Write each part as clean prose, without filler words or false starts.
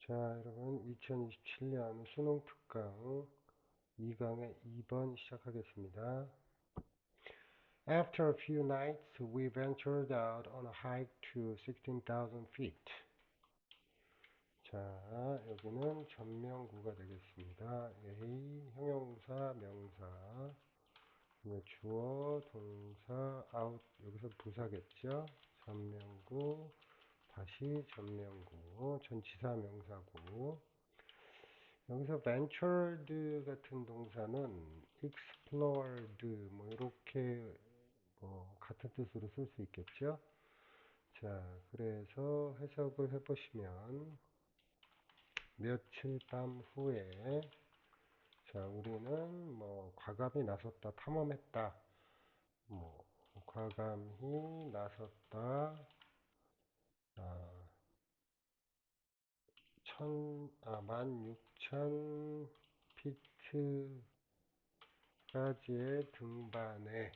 자, 여러분, 2027년 수능 특강 2강의 2번 시작하겠습니다. After a few nights, we ventured out on a hike to 16,000 feet. 자, 여기는 전명구가 되겠습니다. A, 형용사, 명사, 주어, 동사, out, 여기서 부사겠죠? 전명구, 다시 전명구, 전치사 명사구. 여기서 ventured 같은 동사는 explored 뭐 이렇게 뭐 같은 뜻으로 쓸 수 있겠죠. 자, 그래서 해석을 해보시면 며칠 밤 후에 자, 우리는 뭐 과감히 나섰다, 탐험했다, 뭐 과감히 나섰다, 아, 16,000피트까지의 등반에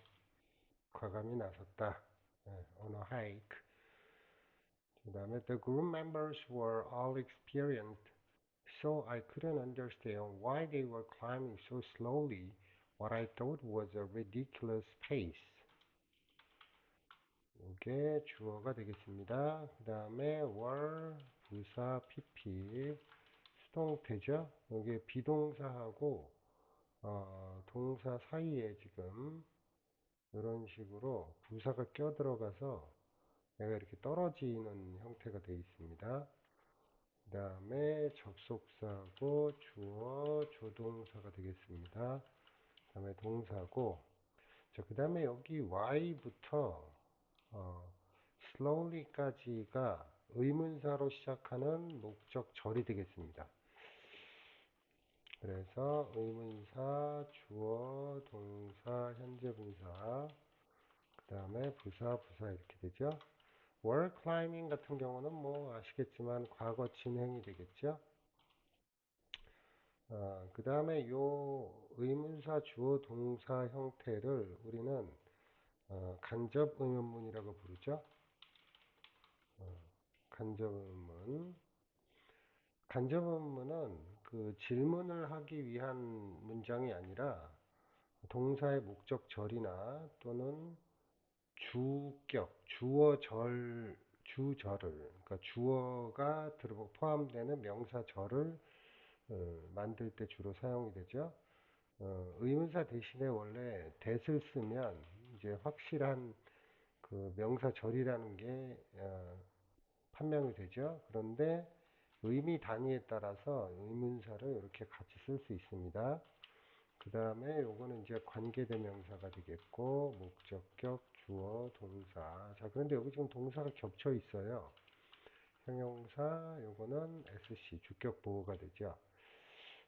과감히 나섰다. on a hike. 그 다음에 the group members were all experienced, so I couldn't understand why they were climbing so slowly what I thought was a ridiculous pace. 이게 주어가 되겠습니다. 그 다음에 were 부사 pp 수동태죠. 여기 비동사하고 동사 사이에 지금 이런 식으로 부사가 껴들어가서 얘가 이렇게 떨어지는 형태가 되어 있습니다. 그 다음에 접속사고 주어 조동사가 되겠습니다. 그 다음에 동사고 그 다음에 여기 y부터 slowly까지가 의문사로 시작하는 목적절이 되겠습니다. 그래서 의문사, 주어, 동사, 현재분사, 그 다음에 부사, 부사 이렇게 되죠. wall climbing 같은 경우는 뭐 아시겠지만 과거 진행이 되겠죠. 그 다음에 요 의문사 주어 동사 형태를 우리는 간접 의문문이라고 부르죠. 간접 의문문. 간접 의문문은 그 질문을 하기 위한 문장이 아니라 동사의 목적절이나 또는 주격, 주절을, 그러니까 주어가 포함되는 명사절을 만들 때 주로 사용이 되죠. 의문사 대신에 원래 that을 쓰면 이제 확실한 그 명사절이라는 게 판명이 되죠. 그런데 의미 단위에 따라서 의문사를 이렇게 같이 쓸 수 있습니다. 그 다음에 요거는 이제 관계대명사가 되겠고, 목적격, 주어, 동사. 자, 그런데 여기 지금 동사가 겹쳐 있어요. 형용사, 요거는 SC, 주격 보호가 되죠.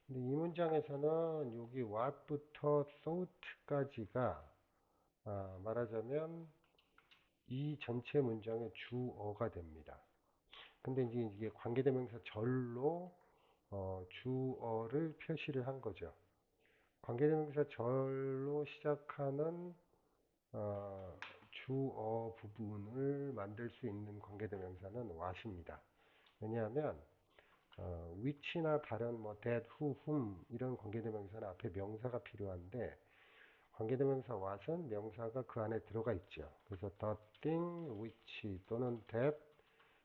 근데 이 문장에서는 여기 what부터 thought까지가 말하자면 이 전체 문장의 주어가 됩니다. 근데 이제 이게 관계대명사 절로 주어를 표시를 한 거죠. 관계대명사 절로 시작하는 주어 부분을 만들 수 있는 관계대명사는 what입니다. 왜냐하면 which나 다른 뭐 that, who, whom 이런 관계대명사는 앞에 명사가 필요한데 관계대명사 what은 명사가 그 안에 들어가 있죠. 그래서 the thing which 또는 that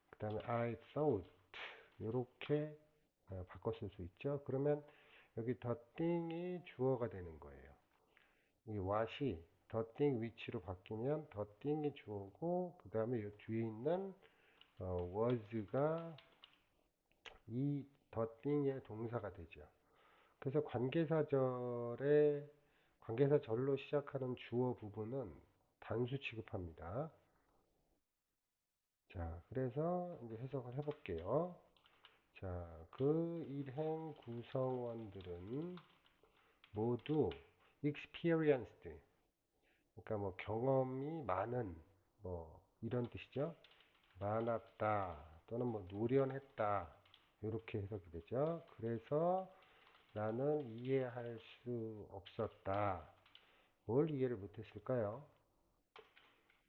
그 다음에 I thought 이렇게 바꿔 쓸 수 있죠. 그러면 여기 the thing이 주어가 되는 거예요. 이 what이 the thing which로 바뀌면 the thing이 주어고 그 다음에 이 뒤에 있는 was가 이 the thing의 동사가 되죠. 그래서 관계사절로 시작하는 주어 부분은 단수 취급합니다. 자, 그래서 이제 해석을 해볼게요. 자, 그 일행 구성원들은 모두 experienced, 그러니까 뭐 경험이 많은, 뭐 이런 뜻이죠. 많았다 또는 뭐 노련했다 이렇게 해석이 되죠. 그래서 나는 이해할 수 없었다. 뭘 이해를 못했을까요?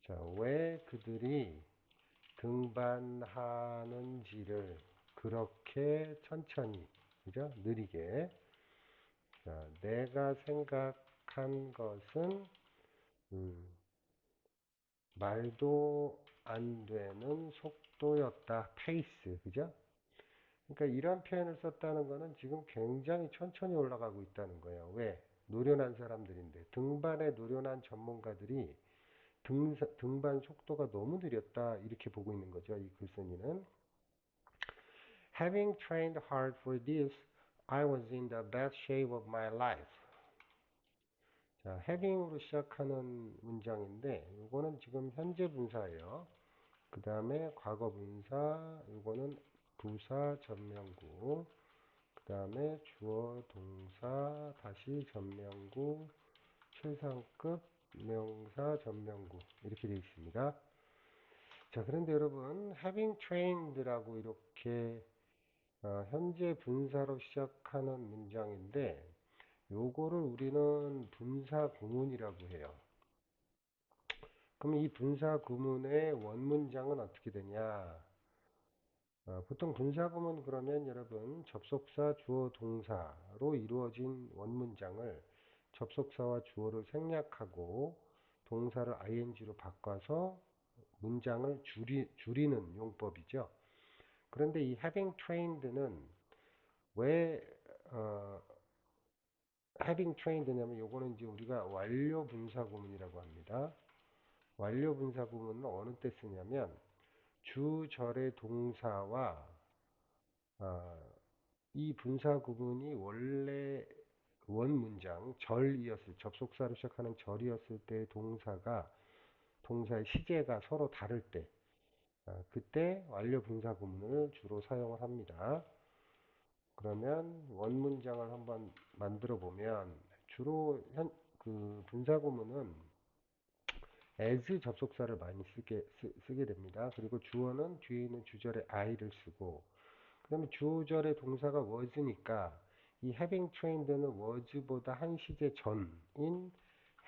자, 왜 그들이 등반하는지를 그렇게 천천히, 그죠? 느리게. 자, 내가 생각한 것은 음, 말도 안 되는 속도였다. 페이스, 그죠? 그러니까 이런 표현을 썼다는 거는 지금 굉장히 천천히 올라가고 있다는 거예요. 왜? 노련한 사람들인데 등반에 노련한 전문가들이 등반 속도가 너무 느렸다 이렇게 보고 있는 거죠. 이 글쓴이는 Having trained hard for this, I was in the best shape of my life. 자, having으로 시작하는 문장인데 이거는 지금 현재 분사예요. 그 다음에 과거 분사, 이거는 부사 전명구, 그 다음에 주어 동사 다시 전명구, 최상급 명사 전명구 이렇게 되어 있습니다. 자, 그런데 여러분 having trained라고 이렇게 현재 분사로 시작하는 문장인데 요거를 우리는 분사 구문이라고 해요. 그럼 이 분사 구문의 원문장은 어떻게 되냐? 보통 분사 구문 그러면 여러분 접속사, 주어, 동사로 이루어진 원문장을 접속사와 주어를 생략하고 동사를 ing로 바꿔서 문장을 줄이는 용법이죠. 그런데 이 having trained는 왜 어, having trained냐면 요거는 이제 우리가 완료 분사 구문이라고 합니다. 완료 분사 구문은 어느 때 쓰냐면 주절의 동사와 이 분사 구문이 원래 원문장 절이었을 접속사로 시작하는 절이었을 때 동사의 시제가 서로 다를 때 그때 완료 분사 구문을 주로 사용을 합니다. 그러면 원문장을 한번 만들어 보면 주로 그 분사 구문은 as 접속사를 많이 쓰게 됩니다. 그리고 주어는 뒤에 있는 주절에 I를 쓰고 그 다음에 주절의 동사가 was니까 이 having trained는 was보다 한 시제 전인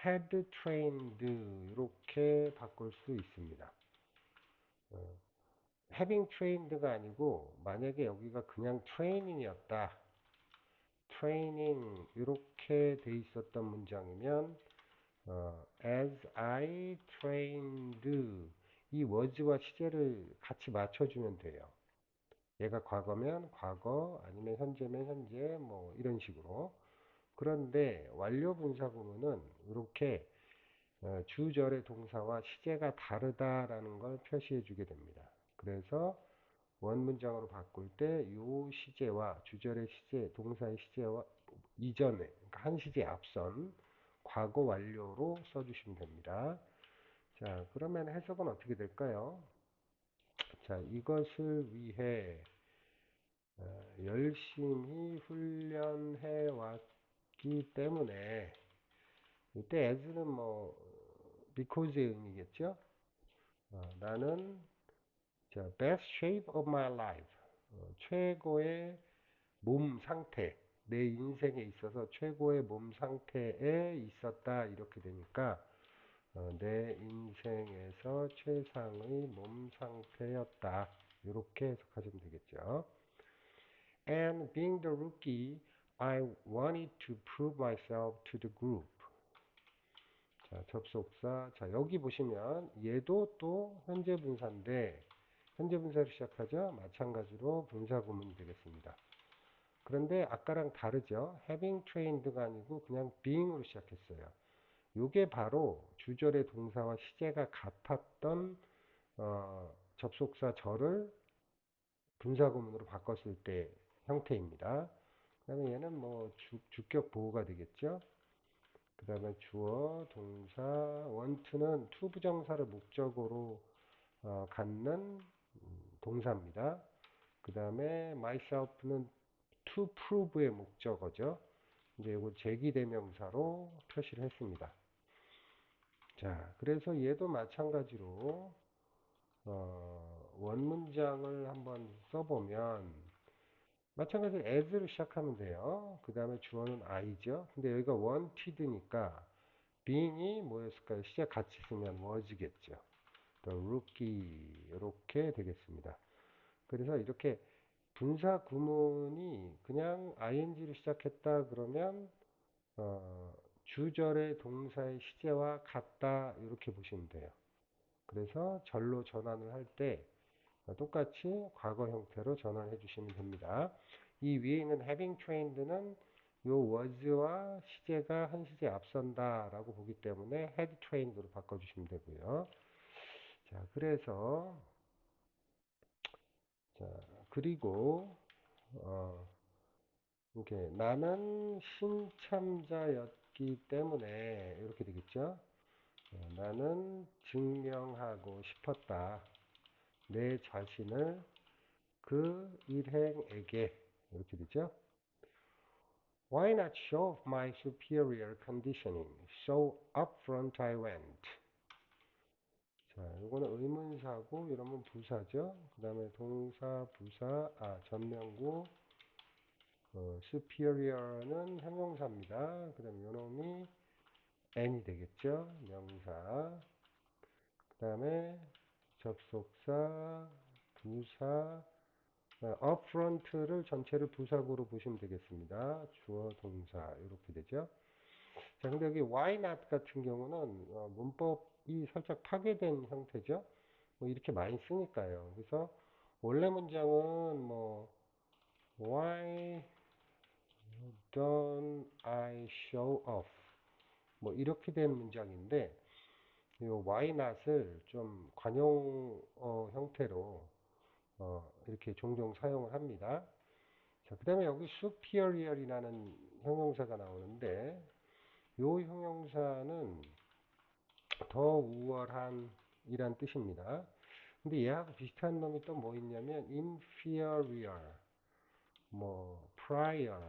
had trained 이렇게 바꿀 수 있습니다. having trained가 아니고 만약에 여기가 그냥 training이었다. training 이렇게 돼 있었던 문장이면 as I trained 이 was와 시제를 같이 맞춰주면 돼요. 얘가 과거면 과거 아니면 현재면 현재 뭐 이런 식으로. 그런데 완료 분사 구문은 이렇게 주절의 동사와 시제가 다르다라는 걸 표시해 주게 됩니다. 그래서 원문장으로 바꿀 때 이 시제와 주절의 시제, 동사의 시제와 이전에 그러니까 한 시제 앞선 과거 완료로 써주시면 됩니다. 자, 그러면 해석은 어떻게 될까요? 자, 이것을 위해 열심히 훈련해 왔기 때문에 이때 as는 뭐 because의 의미겠죠. 나는 best shape of my life 최고의 몸 상태 내 인생에 있어서 최고의 몸 상태에 있었다 이렇게 되니까 내 인생에서 최상의 몸 상태였다 이렇게 해석하시면 되겠죠. And being the rookie, I wanted to prove myself to the group. 자, 접속사. 자, 여기 보시면 얘도 또 현재 분사인데 현재 분사로 시작하죠. 마찬가지로 분사 구문이 되겠습니다. 그런데 아까랑 다르죠. having trained가 아니고 그냥 being으로 시작했어요. 요게 바로 주절의 동사와 시제가 같았던 접속사 절을 분사 구문으로 바꿨을 때 형태입니다. 그 다음에 얘는 뭐 주격 보호가 되겠죠. 그 다음에 주어, 동사, 원투는 to 부정사를 목적으로 갖는 동사입니다. 그 다음에 myself는 to prove의 목적어죠. 이제 이걸 제기대명사로 표시를 했습니다. 자, 그래서 얘도 마찬가지로 원문장을 한번 써보면 마찬가지로 as로 시작하면 돼요. 그 다음에 주어는 I죠. 근데 여기가 wanted니까 being이 뭐였을까요? 시작 같이 쓰면 was겠죠. The rookie 이렇게 되겠습니다. 그래서 이렇게 분사 구문이 그냥 ing로 시작했다 그러면 주절의 동사의 시제와 같다 이렇게 보시면 돼요. 그래서 절로 전환을 할 때 똑같이 과거 형태로 전환해 주시면 됩니다. 이 위에 있는 having trained는 요 was와 시제가 한 시제 앞선다 라고 보기 때문에 had trained로 바꿔주시면 되고요. 자, 그래서 자, 그리고 이렇게 나는 신참자였기 때문에 이렇게 되겠죠. 나는 증명하고 싶었다. 내 자신을 그 일행에게 이렇게 되죠. Why not show off my superior conditioning? So upfront I went. 자, 이거는 의문사고 이러면 부사죠. 그 다음에 동사, 부사, 전명구, superior는 형용사입니다. 그 다음에 요놈이 n이 되겠죠. 명사. 그 다음에 접속사, 부사, upfront를 전체를 부사구로 보시면 되겠습니다. 주어, 동사 이렇게 되죠. 자, 근데 여기 why not 같은 경우는 문법이 살짝 파괴된 형태죠. 뭐 이렇게 많이 쓰니까요. 그래서 원래 문장은 뭐 why don't I show off 뭐 이렇게 된 문장인데 이 why not을 좀 관용 형태로 이렇게 종종 사용을 합니다. 자, 그 다음에 여기 superior이라는 형용사가 나오는데 이 형용사는 더 우월한 이란 뜻입니다. 근데 얘하고 비슷한 놈이 또 뭐 있냐면 inferior, 뭐 prior,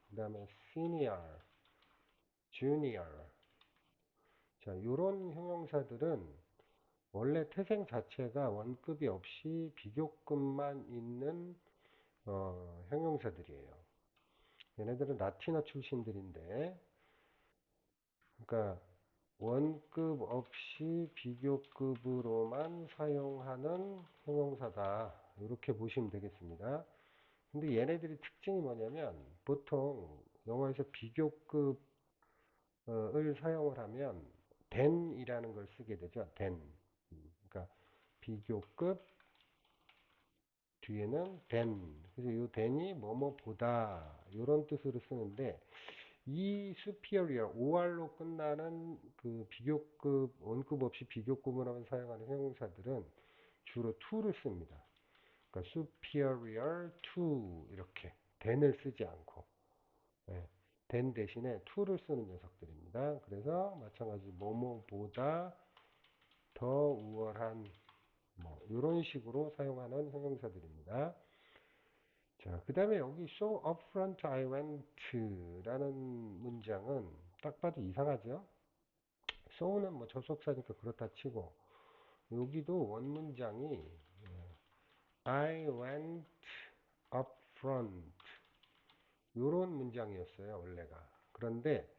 그 다음에 senior, junior. 자, 요런 형용사들은 원래 태생 자체가 원급이 없이 비교급만 있는 형용사들이에요. 얘네들은 라틴어 출신들인데, 그러니까 원급 없이 비교급으로만 사용하는 형용사다. 이렇게 보시면 되겠습니다. 근데 얘네들이 특징이 뭐냐면 보통 영어에서 비교급을 사용을 하면 than이라는 걸 쓰게 되죠. than. 그러니까 비교급 뒤에는 than. 그래서 이 than이 뭐뭐보다 이런 뜻으로 쓰는데 이 superior, OR로 끝나는 그 비교급, 원급 없이 비교급을 하면 사용하는 형용사들은 주로 to를 씁니다. 그러니까 superior to 이렇게 than을 쓰지 않고 네, than 대신에 to를 쓰는 녀석들입니다. 그래서 마찬가지 뭐뭐보다 더 우월한 뭐 이런 식으로 사용하는 형용사들입니다. 자, 그 다음에 여기 so upfront I went라는 문장은 딱 봐도 이상하죠? so는 뭐 접속사니까 그렇다 치고 여기도 원문장이 I went upfront 요런 문장이었어요 원래가. 그런데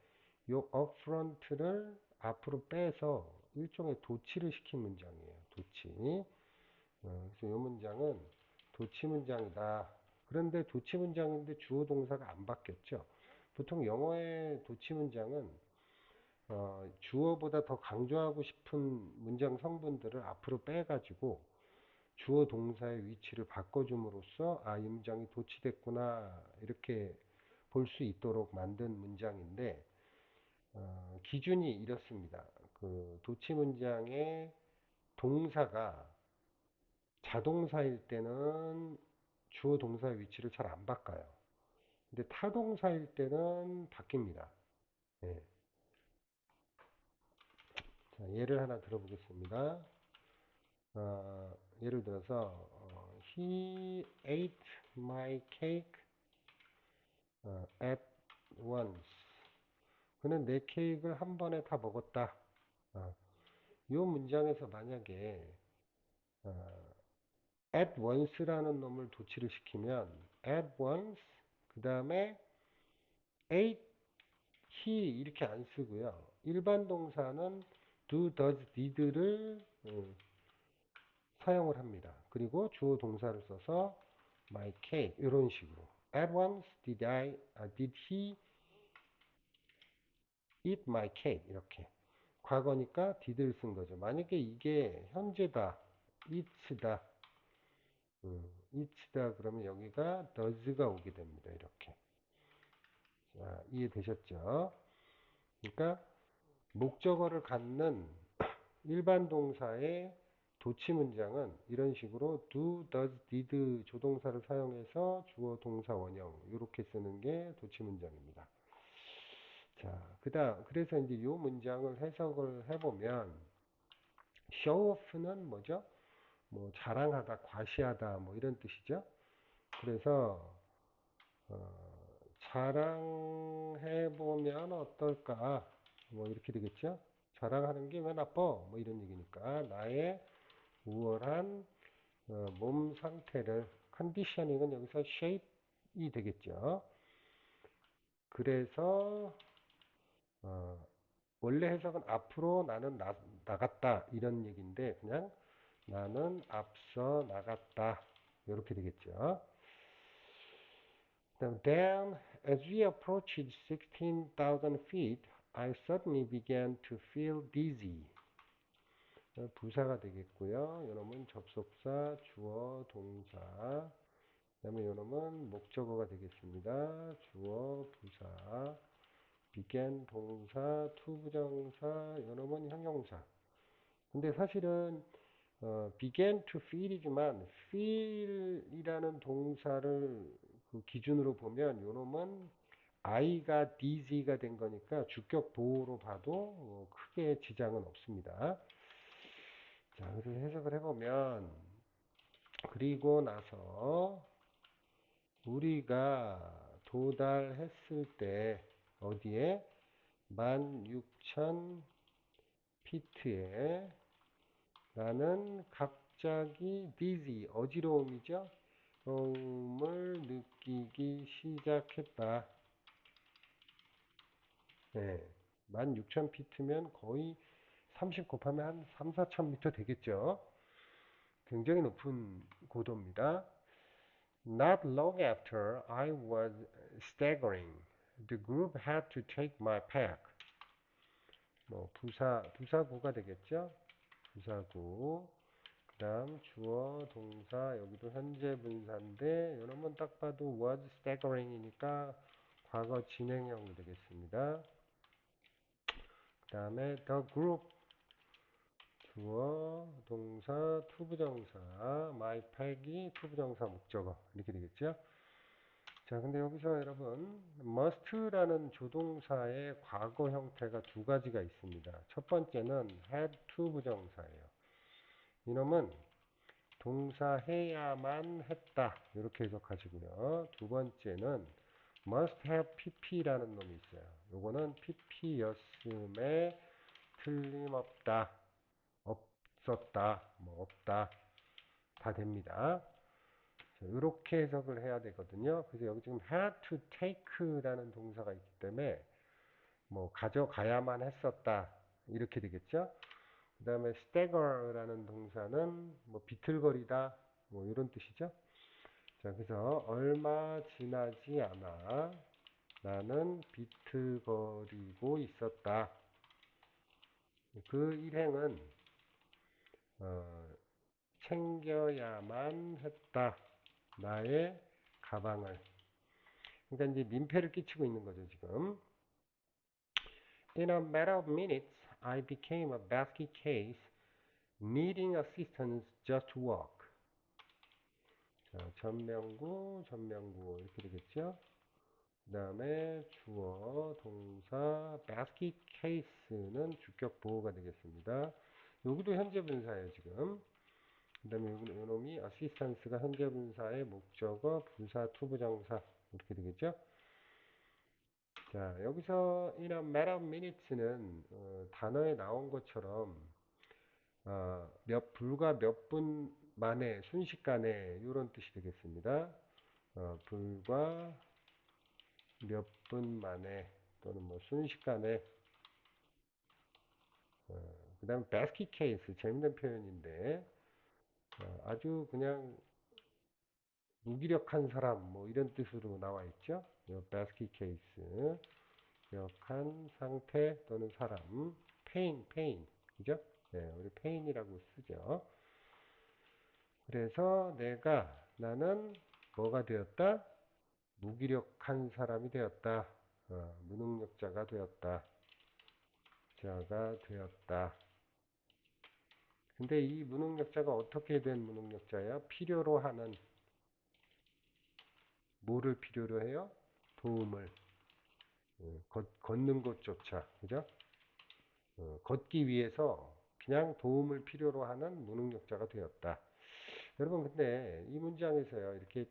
요 upfront를 앞으로 빼서 일종의 도치를 시킨 문장이에요. 도치. 그래서 요 문장은 도치 문장이다. 그런데 도치 문장인데 주어 동사가 안 바뀌었죠. 보통 영어의 도치 문장은 주어보다 더 강조하고 싶은 문장 성분들을 앞으로 빼가지고 주어 동사의 위치를 바꿔줌으로써 이 문장이 도치됐구나 이렇게 볼 수 있도록 만든 문장인데 기준이 이렇습니다. 그 도치 문장의 동사가 자동사일 때는 주어 동사의 위치를 잘 안 바꿔요. 근데 타동사일 때는 바뀝니다. 네. 자, 예를 하나 들어보겠습니다. 예를 들어서 He ate my cake at once. 그는 내 케이크를 한 번에 다 먹었다. 이 문장에서 만약에 어, at once라는 놈을 도치를 시키면 at once 그 다음에 ate he 이렇게 안 쓰고요. 일반 동사는 do, does, did를 사용을 합니다. 그리고 주어 동사를 써서 my cake 이런 식으로. At once did he eat my cake 이렇게. 과거니까 did를 쓴 거죠. 만약에 이게 현재다, eats다, eats다 그러면 여기가 does가 오게 됩니다. 이렇게. 자, 이해되셨죠? 그러니까 목적어를 갖는 일반 동사의 도치 문장은 이런 식으로 do, does, did 조동사를 사용해서 주어, 동사, 원형 이렇게 쓰는 게 도치 문장입니다. 자, 그래서 이제 이 문장을 해석을 해보면 show off는 뭐죠? 뭐 자랑하다, 과시하다 뭐 이런 뜻이죠. 그래서 자랑해보면 어떨까? 뭐 이렇게 되겠죠? 자랑하는 게 왜 나빠? 뭐 이런 얘기니까 나의 우월한 몸 상태를 컨디셔닝은 여기서 shape이 되겠죠. 그래서 어, 원래 해석은 앞으로 나는 나갔다 이런 얘기인데 그냥 나는 앞서 나갔다 이렇게 되겠죠. Then, as we approached 16,000 feet, I suddenly began to feel dizzy. 부사가 되겠고요. 이놈은 접속사, 주어, 동사. 그다음에 이놈은 목적어가 되겠습니다. 주어, 부사, began 동사, to 부정사, 이놈은 형용사. 근데 사실은 began to feel이지만 feel이라는 동사를 그 기준으로 보면 요놈은 I가 dizzy가 된 거니까 주격 보호로 봐도 크게 지장은 없습니다. 자, 그래서 해석을 해보면 그리고 나서 우리가 도달했을 때 어디에 16,000피트에 나는 갑자기 dizzy 어지러움이죠. 어려움을 느끼기 시작했다. 네. 16,000피트면 거의 30 곱하면 한 3, 4,000m 되겠죠. 굉장히 높은 고도입니다. Not long after I was staggering, the group had to take my pack. 뭐 부사구가 되겠죠. 부사구. 그다음 주어, 동사 여기도 현재 분사인데 이놈은 딱 봐도 was staggering이니까 과거 진행형이 되겠습니다. 그 다음에 the group 주어, 동사, 투부정사, my pack이 투부정사 목적어 이렇게 되겠죠. 자, 근데 여기서 여러분 must라는 조동사의 과거 형태가 두 가지가 있습니다. 첫 번째는 had to 부정사예요. 이놈은 동사 해야만 했다 이렇게 해석하시고요. 두 번째는 must have pp라는 놈이 있어요. 요거는 pp였음에 틀림없다, 없었다, 뭐 없다 다 됩니다. 이렇게 해석을 해야 되거든요. 그래서 여기 지금 had to take라는 동사가 있기 때문에 뭐 가져가야만 했었다 이렇게 되겠죠. 그 다음에 stagger라는 동사는 뭐 비틀거리다 뭐 이런 뜻이죠. 자, 그래서 얼마 지나지 않아 나는 비틀거리고 있었다. 그 일행은 어, 챙겨야만 했다. 나의 가방을. 그러니까 이제 민폐를 끼치고 있는 거죠, 지금. In a matter of minutes, I became a basket case, needing assistance just to walk. 자, 전명구 이렇게 되겠죠? 그 다음에 주어, 동사, basket case는 주격 보호가 되겠습니다. 여기도 현재 분사예요, 지금. 그 다음에 요놈이 assistance가 현재 분사의 목적어, 부사, 투부정사 이렇게 되겠죠? 자, 여기서 in a matter of minutes는 단어에 나온 것처럼 불과 몇 분 만에, 순식간에 이런 뜻이 되겠습니다. 불과 몇 분 만에 또는 뭐 순식간에 그 다음 basket case 재밌는 표현인데 아주 그냥 무기력한 사람 뭐 이런 뜻으로 나와 있죠. basket case 무기력한 상태 또는 사람 pain 그죠? 네, 우리 pain이라고 쓰죠. 그래서 나는 뭐가 되었다? 무기력한 사람이 되었다. 무능력자가 되었다. 자가 되었다. 근데 이 무능력자가 어떻게 된 무능력자야? 필요로 하는 뭐를 필요로 해요? 도움을 걷는 것조차 그죠? 걷기 위해서 그냥 도움을 필요로 하는 무능력자가 되었다. 여러분 근데 이 문장에서요 이렇게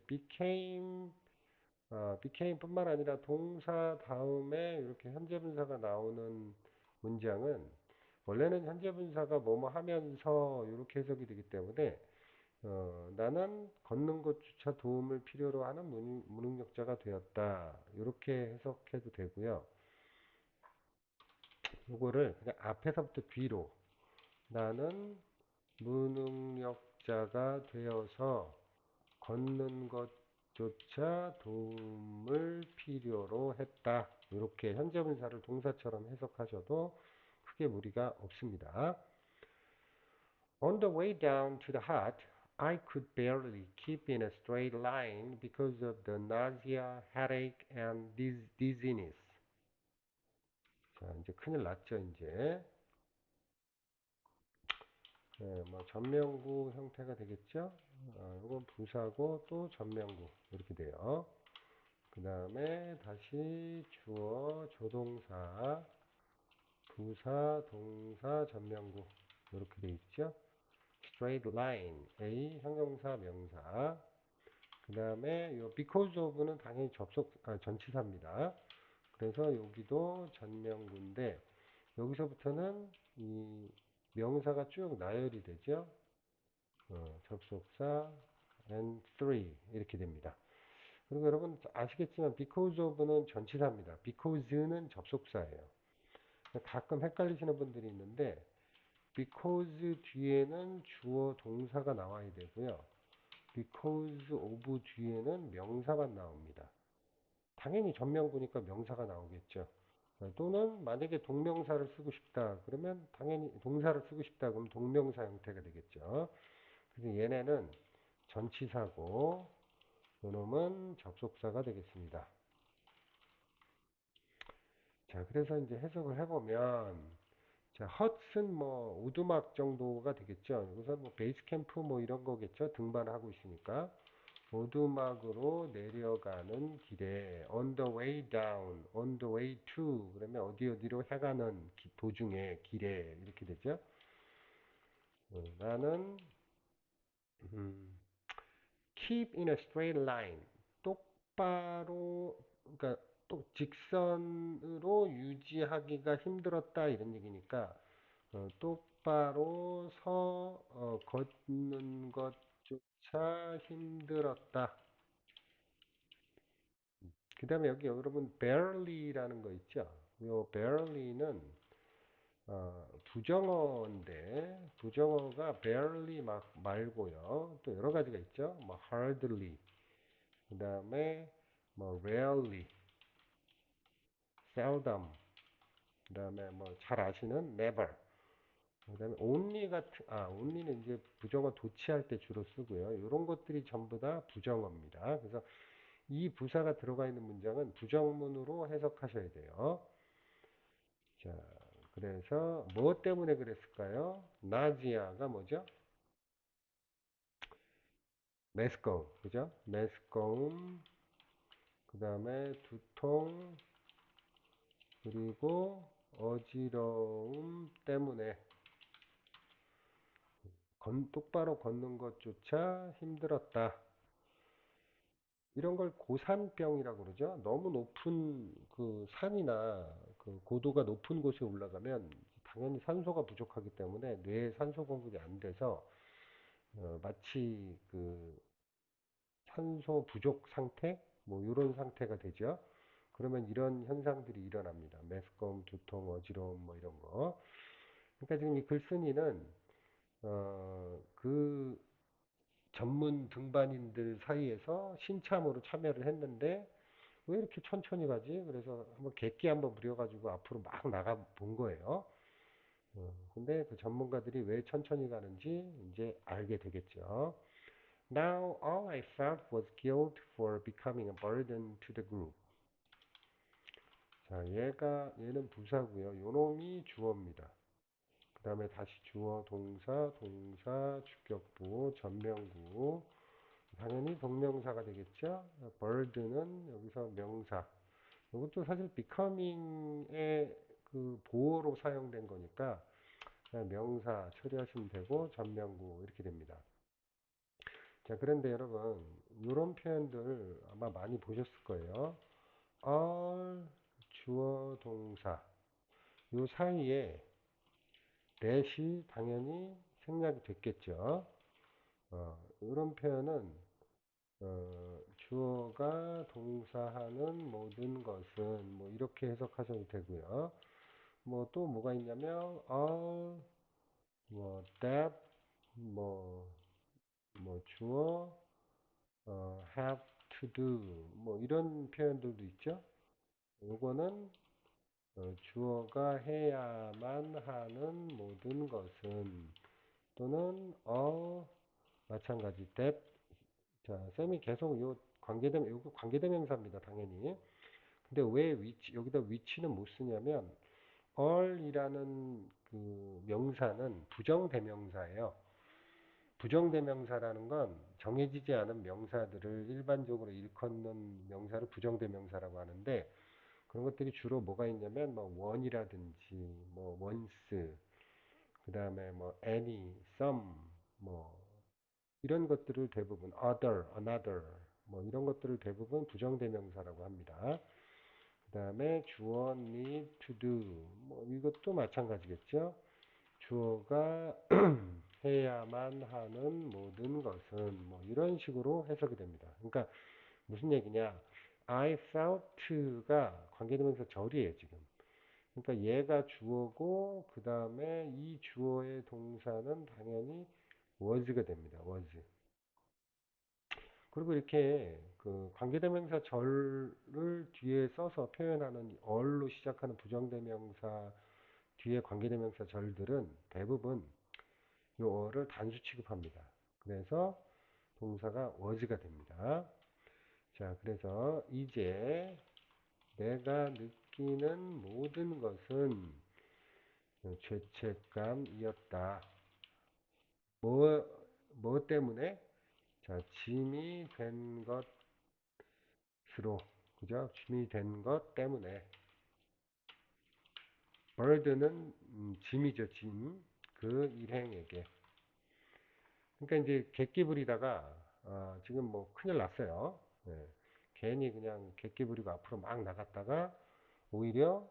became뿐만 아니라 동사 다음에 이렇게 현재분사가 나오는 문장은 원래는 현재분사가 뭐뭐 하면서 이렇게 해석이 되기 때문에 나는 걷는 것조차 도움을 필요로 하는 무능력자가 되었다. 이렇게 해석해도 되고요. 이거를 그냥 앞에서부터 뒤로 나는 무능력자가 되어서 걷는 것조차 도움을 필요로 했다. 이렇게 현재분사를 동사처럼 해석하셔도 크게 무리가 없습니다. On the way down to the hut, I could barely keep in a straight line because of the nausea, headache, and dizziness. 자, 이제 큰일 났죠, 이제. 네, 뭐 전명구 형태가 되겠죠? 이건 부사고 또 전명구 이렇게 돼요. 그 다음에 다시 주어, 조동사, 부사, 동사, 전명구 이렇게 돼 있죠? straight line, A, 형용사, 명사. 그 다음에 이 because of는 당연히 전치사입니다. 그래서 여기도 전명구인데 여기서부터는 이 명사가 쭉 나열이 되죠. 접속사 and three 이렇게 됩니다. 그리고 여러분 아시겠지만 because of는 전치사입니다. because는 접속사예요. 가끔 헷갈리시는 분들이 있는데 because 뒤에는 주어 동사가 나와야 되고요. because of 뒤에는 명사만 나옵니다. 당연히 전명구니까 명사가 나오겠죠. 또는 만약에 동명사를 쓰고 싶다 그러면 당연히 동사를 쓰고 싶다 그러면 동명사 형태가 되겠죠. 그래서 얘네는 전치사고 요놈은 접속사가 되겠습니다. 자, 그래서 이제 해석을 해보면 자, 헛은 뭐 오두막 정도가 되겠죠. 우선 뭐 베이스 캠프 뭐 이런 거겠죠. 등반하고 있으니까. 오두막으로 내려가는 길에 on the way down, on the way to 그러면 어디로 향하는 도중에 길에 이렇게 되죠. 나는 keep in a straight line 똑바로 그러니까 또 직선으로 유지하기가 힘들었다 이런 얘기니까 똑바로 걷는 것조차 힘들었다. 그 다음에 여기 여러분 barely라는 거 있죠? 요 barely는 부정어인데 부정어가 barely 말고요. 또 여러 가지가 있죠. 뭐 hardly, 그 다음에 뭐 rarely, seldom, 그 다음에 뭐 잘 아시는 never, 그 다음에 only는 이제 부정어 도치할 때 주로 쓰고요. 이런 것들이 전부 다 부정어입니다. 그래서 이 부사가 들어가 있는 문장은 부정문으로 해석하셔야 돼요. 자, 그래서 뭐 때문에 그랬을까요? 나지아가 뭐죠? 메스꺼움, 그죠? 메스꺼움, 그 다음에 두통, 그리고 어지러움 때문에 똑바로 걷는 것조차 힘들었다. 이런 걸 고산병이라고 그러죠. 너무 높은 그 산이나 그 고도가 높은 곳에 올라가면 당연히 산소가 부족하기 때문에 뇌에 산소 공급이 안 돼서 마치 그 산소 부족 상태 뭐 이런 상태가 되죠. 그러면 이런 현상들이 일어납니다. 메스꺼움, 두통, 어지러움 뭐 이런 거. 그러니까 지금 이 글쓴이는 그 전문 등반인들 사이에서 신참으로 참여를 했는데 왜 이렇게 천천히 가지? 그래서 한번 객기 한번 부려가지고 앞으로 막 나가 본 거예요. 근데 그 전문가들이 왜 천천히 가는지 이제 알게 되겠죠. Now all I felt was guilt for becoming a burden to the group. 자, 얘는 부사고요. 요놈이 주어입니다. 그 다음에 다시 주어, 동사, 동사, 주격부, 전명구. 당연히 동명사가 되겠죠. burden은 여기서 명사. 이것도 사실 becoming의 그 보어로 사용된 거니까 그냥 명사 처리하시면 되고 전명구 이렇게 됩니다. 자, 그런데 여러분 이런 표현들 아마 많이 보셨을 거예요. all 주어 동사 요 사이에 that이 당연히 생략이 됐겠죠. 이런 표현은 주어가 동사하는 모든 것은 뭐 이렇게 해석하셔도 되고요. 뭐 또 뭐가 있냐면 all 뭐 that 뭐 주어 have to do 뭐 이런 표현들도 있죠. 요거는 주어가 해야만 하는 모든 것은 또는 마찬가지 that 자 쌤이 계속 요 요거 관계대명사입니다 당연히. 근데 왜 여기다 위치는 못 쓰냐면 all이라는 그 명사는 부정대명사예요. 부정대명사라는 건 정해지지 않은 명사들을 일반적으로 일컫는 명사를 부정대명사라고 하는데 그런 것들이 주로 뭐가 있냐면 뭐 one이라든지 뭐 once 그다음에 뭐 any, some 뭐 이런 것들을 대부분 other, another 뭐 이런 것들을 대부분 부정대명사라고 합니다. 그다음에 주어 need to do 뭐 이것도 마찬가지겠죠. 주어가 해야만 하는 모든 것은 뭐 이런 식으로 해석이 됩니다. 그러니까 무슨 얘기냐? I felt가 관계대명사 절이에요, 지금. 그러니까 얘가 주어고 그 다음에 이 주어의 동사는 당연히 was가 됩니다. was. 그리고 이렇게 그 관계대명사 절을 뒤에 써서 표현하는 얼로 시작하는 부정대명사 뒤에 관계대명사 절들은 대부분 요어를 단수 취급합니다. 그래서 동사가 was가 됩니다. 자, 그래서 이제 내가 느끼는 모든 것은 죄책감이었다. 뭐, 뭐 때문에? 자, 짐이 된 것으로, 그죠? 짐이 된 것 때문에. burden은 짐이죠, 짐. 그 일행에게. 그러니까 이제 객기 부리다가 지금 뭐 큰일 났어요. 예. 괜히 그냥 객기 부리고 앞으로 막 나갔다가 오히려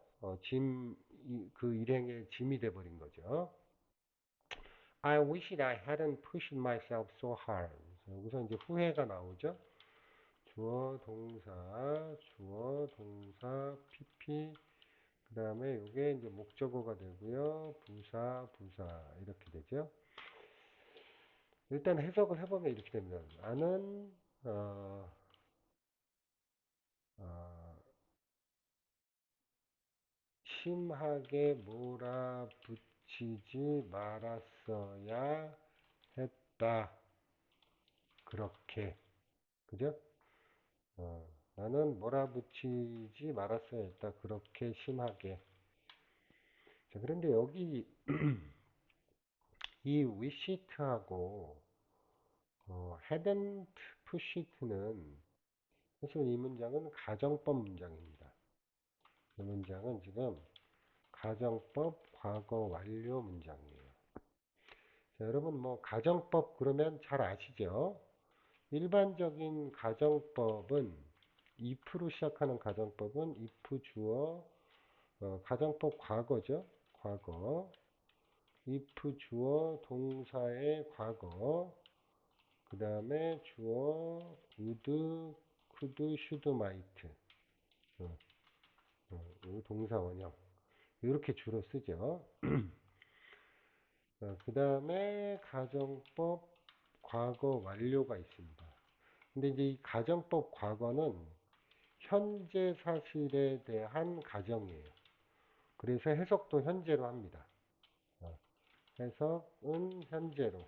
그 일행의 짐이 돼버린 거죠. I wish I hadn't pushed myself so hard. 여기서 이제 후회가 나오죠. 주어, 동사, PP, 그 다음에 이게 이제 목적어가 되고요. 부사 이렇게 되죠. 일단 해석을 해보면 이렇게 됩니다. 나는 어, 어, 심하게 몰아붙이지 말았어야 했다. 그렇게. 그죠? 나는 몰아붙이지 말았어야 했다. 그렇게 심하게. 자, 그런데 여기 이 wishit하고 hadn't pushit는 사실 이 문장은 가정법 문장입니다. 이 문장은 지금 가정법 과거 완료 문장이에요. 자, 여러분 뭐 가정법 그러면 잘 아시죠? 일반적인 가정법은 if로 시작하는 가정법은 if 주어 가정법 과거죠. 과거 if 주어 동사의 과거 그 다음에 주어 would, could, should, might 어, 동사 원형 이렇게 주로 쓰죠. 그 다음에 가정법 과거 완료가 있습니다. 근데 이제 이 가정법 과거는 현재 사실에 대한 가정이에요. 그래서 해석도 현재로 합니다. 어, 해석은 현재로.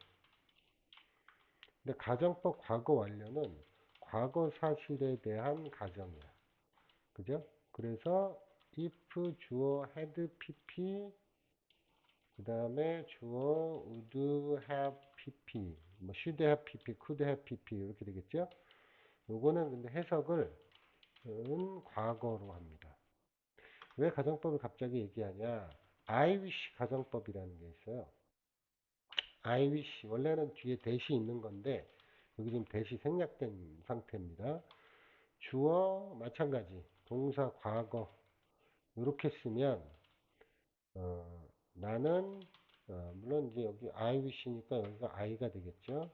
근데 가정법 과거 완료는 과거 사실에 대한 가정이야. 그죠? 그래서 if 주어 had pp 그 다음에 주어 would have pp 뭐 should have pp, could have pp 이렇게 되겠죠? 요거는 근데 해석을 과거로 합니다. 왜 가정법을 갑자기 얘기하냐? I wish 가정법이라는 게 있어요. I wish 원래는 뒤에 대시 있는 건데 여기 지금 대시 생략된 상태입니다. 주어 마찬가지 동사 과거 이렇게 쓰면 나는 물론 이제 여기 I wish니까 여기가 I가 되겠죠.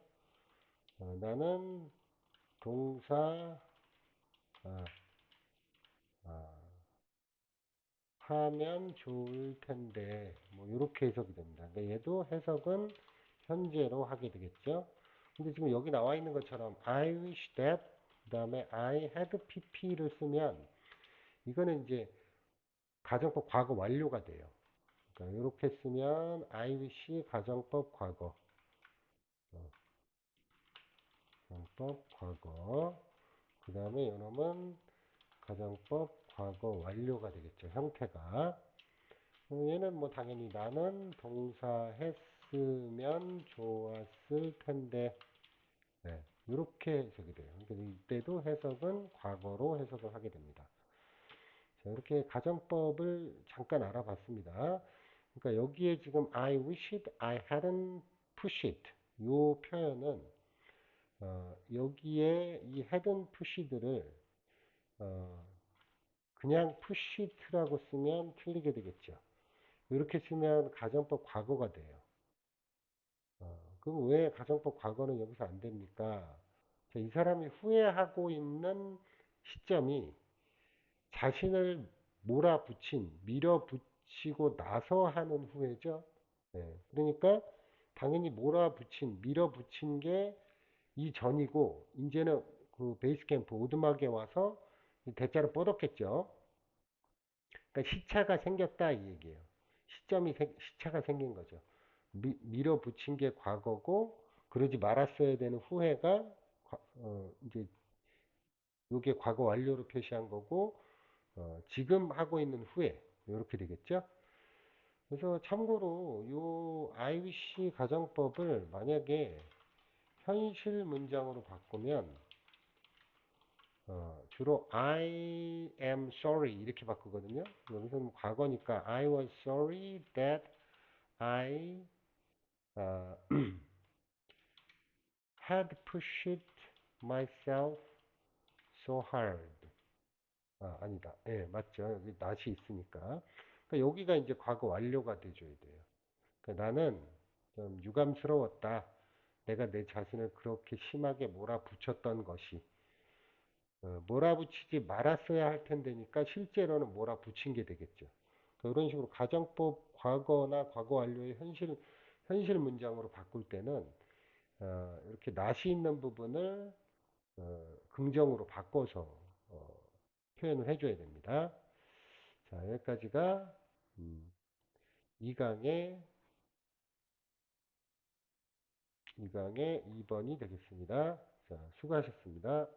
나는 동사 아, 아, 하면 좋을 텐데 뭐 이렇게 해석이 됩니다. 그러니까 얘도 해석은 현재로 하게 되겠죠. 근데 지금 여기 나와 있는 것처럼 I wish that 그 다음에 I had pp를 쓰면 이거는 이제 가정법 과거 완료가 돼요. 그러니까 이렇게 쓰면 I wish 가정법 과거 가정법 과거 그 다음에 이놈은 가정법 과거 완료가 되겠죠. 형태가 얘는 뭐 당연히 나는 동사 했으면 좋았을 텐데 네, 이렇게 해석이 돼요. 그러니까 이때도 해석은 과거로 해석을 하게 됩니다. 자, 이렇게 가정법을 잠깐 알아봤습니다. 그러니까 여기에 지금 I wished I hadn't pushed it 요 표현은 여기에 이 hadn't pushed를 그냥 pushit라고 쓰면 틀리게 되겠죠. 이렇게 쓰면 가정법 과거가 돼요. 그럼 왜 가정법 과거는 여기서 안 됩니까? 자, 이 사람이 후회하고 있는 시점이 자신을 몰아붙인, 밀어붙이고 나서 하는 후회죠. 네, 그러니까 당연히 몰아붙인, 밀어붙인 게 이전이고, 이제는 그 베이스 캠프 오두막에 와서 대자로 뻗었겠죠. 그러니까 시차가 생겼다 이 얘기예요. 시차가 생긴 거죠. 밀어붙인 게 과거고 그러지 말았어야 되는 후회가 이제 요게 과거 완료로 표시한 거고 지금 하고 있는 후회 이렇게 되겠죠. 그래서 참고로 요 IWC 가정법을 만약에 현실 문장으로 바꾸면 주로 I am sorry 이렇게 바꾸거든요. 여기서는 과거니까 I was sorry that I uh, had pushed myself so hard. 아니다. 예, 맞죠. 여기 not이 있으니까. 그러니까 여기가 이제 과거 완료가 돼줘야 돼요. 그러니까 나는 좀 유감스러웠다. 내가 내 자신을 그렇게 심하게 몰아붙였던 것이. 몰아붙이지 말았어야 할 텐데니까 실제로는 몰아붙인 게 되겠죠. 그러니까 이런 식으로 가정법 과거나 과거 완료의 현실 문장으로 바꿀 때는 이렇게 not이 있는 부분을 긍정으로 바꿔서 표현을 해줘야 됩니다. 자, 여기까지가 2강의 2강의 2번이 되겠습니다. 자, 수고하셨습니다.